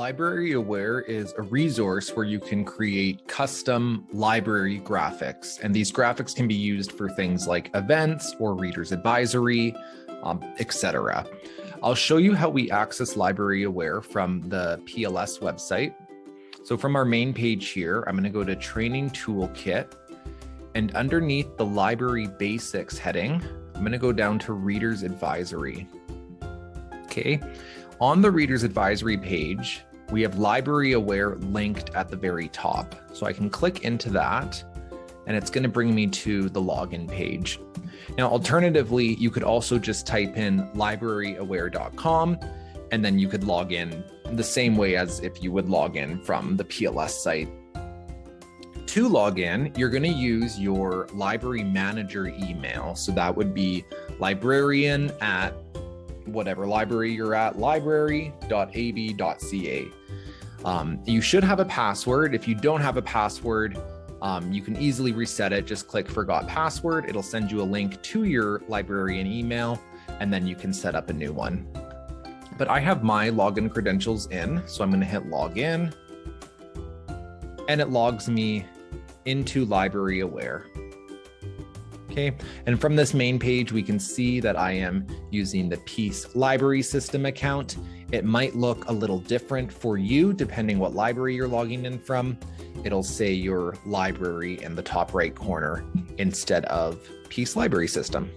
LibraryAware is a resource where you can create custom library graphics, and these graphics can be used for things like events or reader's advisory, etc. I'll show you how we access LibraryAware from the PLS website. So from our main page here, I'm going to go to Training Toolkit, and underneath the Library Basics heading, I'm going to go down to Reader's Advisory. Okay. On the Reader's Advisory page, we have LibraryAware linked at the very top. So I can click into that, and it's going to bring me to the login page. Now, alternatively, you could also just type in libraryaware.com, and then you could log in the same way as if you would log in from the PLS site. To log in, you're going to use your library manager email. So that would be librarian at whatever library you're at, library.ab.ca. You should have a password. If you don't have a password, you can easily reset it. Just click Forgot Password. It'll send you a link to your librarian email, and then you can set up a new one. But I have my login credentials in, so I'm going to hit Login, and it logs me into LibraryAware. Okay, and from this main page, we can see that I am using the Peace Library System account. It might look a little different for you, depending what library you're logging in from. It'll say your library in the top right corner instead of Peace Library System.